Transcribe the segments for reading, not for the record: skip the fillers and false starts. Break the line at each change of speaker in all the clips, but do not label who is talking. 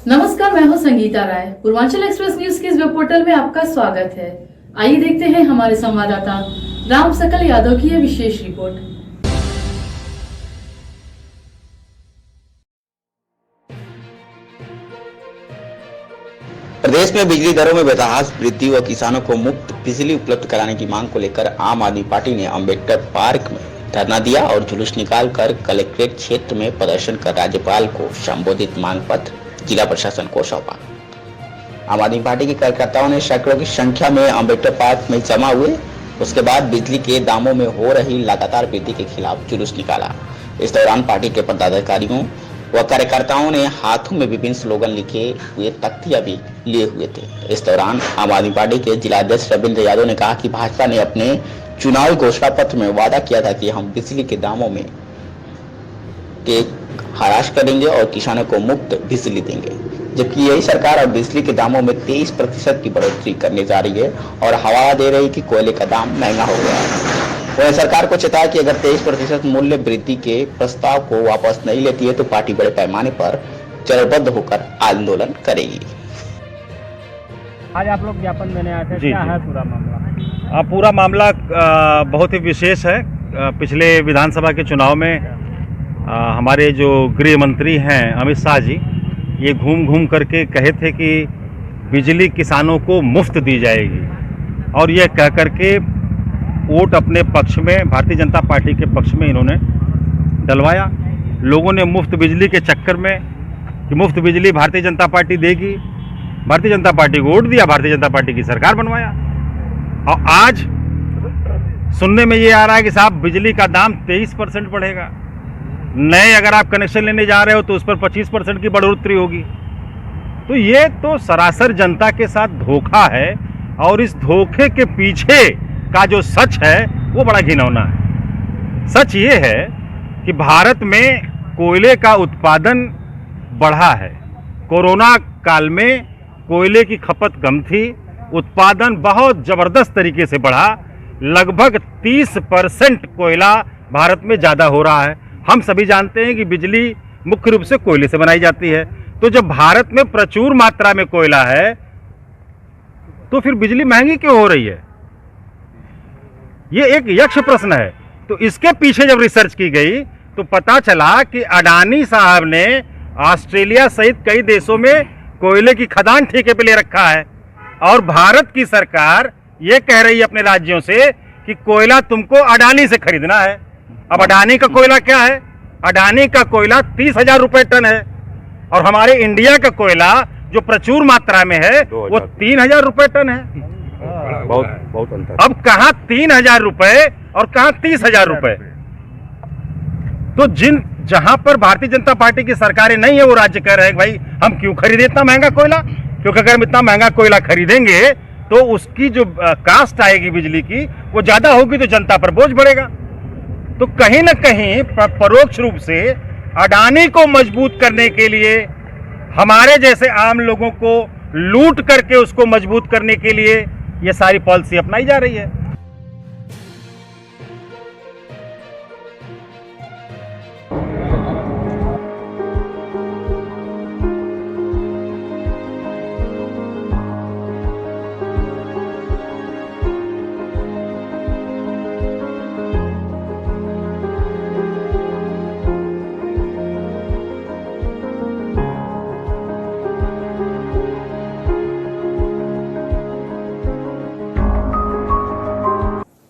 नमस्कार, मैं हूं संगीता राय। पूर्वांचल एक्सप्रेस न्यूज के इस वेब पोर्टल में आपका स्वागत है। आइए देखते हैं हमारे संवाददाता राम सकल यादव की यह विशेष रिपोर्ट।
प्रदेश में बिजली दरों में बेतहाशा वृद्धि व किसानों को मुफ्त बिजली उपलब्ध कराने की मांग को लेकर आम आदमी पार्टी ने अम्बेडकर पार्क में धरना दिया और जुलूस निकालकर कलेक्ट्रेट क्षेत्र में प्रदर्शन कर राज्यपाल को संबोधित मांग पत्र जिला प्रशासन को सौंपा। आम आदमी पार्टी के कार्यकर्ताओं ने सैकड़ों की संख्या में अम्बेडकर पार्क में जमा हुए। उसके बाद बिजली के दामों में हो रही लगातार वृद्धि के खिलाफ जुलूस निकाला। इस दौरान पार्टी के पदाधिकारियों व कार्यकर्ताओं ने हाथों में विभिन्न स्लोगन लिखे हुए तख्तियां भी लिए हुए थे। इस दौरान आम आदमी पार्टी के जिलाध्यक्ष रविंद्र यादव ने कहा कि भाजपा ने अपने चुनावी घोषणा पत्र में वादा किया था कि हम बिजली के दामों में ह्रास करेंगे और किसानों को मुफ्त बिजली देंगे, जबकि यही सरकार अब बिजली के दामों में 23% की बढ़ोतरी करने जा रही है और हवा दे रही कि कोयले का दाम महंगा हो गया है। वहीं सरकार को चेताया कि अगर 23% मूल्य वृद्धि के प्रस्ताव को वापस नहीं लेती है तो पार्टी बड़े पैमाने पर चरणबद्ध होकर आंदोलन करेगी।
आज आप लोग ज्ञापन देने आए थे, क्या है पूरा मामला?
पूरा मामला बहुत ही विशेष है। पिछले विधानसभा के चुनाव में हमारे जो गृह मंत्री हैं अमित शाह जी, ये घूम घूम करके कहे थे कि बिजली किसानों को मुफ्त दी जाएगी, और ये कह करके वोट अपने पक्ष में, भारतीय जनता पार्टी के पक्ष में इन्होंने डलवाया। लोगों ने मुफ्त बिजली के चक्कर में कि मुफ्त बिजली भारतीय जनता पार्टी देगी, भारतीय जनता पार्टी को वोट दिया, भारतीय जनता पार्टी की सरकार बनवाया। और आज सुनने में ये आ रहा है कि साहब बिजली का दाम 23% बढ़ेगा, नए अगर आप कनेक्शन लेने जा रहे हो तो उस पर 25% की बढ़ोतरी होगी। तो ये तो सरासर जनता के साथ धोखा है, और इस धोखे के पीछे का जो सच है वो बड़ा घिनौना है। सच ये है कि भारत में कोयले का उत्पादन बढ़ा है। कोरोना काल में कोयले की खपत कम थी, उत्पादन बहुत ज़बरदस्त तरीके से बढ़ा। लगभग 30% कोयला भारत में ज़्यादा हो रहा है। हम सभी जानते हैं कि बिजली मुख्य रूप से कोयले से बनाई जाती है। तो जब भारत में प्रचुर मात्रा में कोयला है तो फिर बिजली महंगी क्यों हो रही है? ये एक यक्ष प्रश्न है। तो इसके पीछे जब रिसर्च की गई तो पता चला कि अडानी साहब ने ऑस्ट्रेलिया सहित कई देशों में कोयले की खदान ठेके पे ले रखा है, और भारत की सरकार ये कह रही है अपने राज्यों से कि कोयला तुमको अडानी से खरीदना है। अब अडानी का कोयला क्या है? अडानी का कोयला 30,000 रुपये टन है, और हमारे इंडिया का कोयला जो प्रचुर मात्रा में है वो 3,000 रुपये टन है।
बहुत अंतर।
अब कहाँ 3,000 रुपये और कहाँ 30,000 रुपये? तो जहां पर भारतीय जनता पार्टी की सरकारें नहीं है वो राज्य कह रहे हैं भाई हम क्यों खरीदे इतना महंगा कोयला, क्योंकि अगर हम इतना महंगा कोयला खरीदेंगे तो उसकी जो कास्ट आएगी बिजली की वो ज्यादा होगी, तो जनता पर बोझ बढ़ेगा। तो कहीं ना कहीं परोक्ष रूप से अडानी को मजबूत करने के लिए, हमारे जैसे आम लोगों को लूट करके उसको मजबूत करने के लिए ये सारी पॉलिसी अपनाई जा रही है।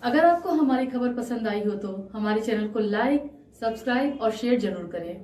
अगर आपको हमारी खबर पसंद आई हो तो हमारे चैनल को लाइक, सब्सक्राइब और शेयर जरूर करें।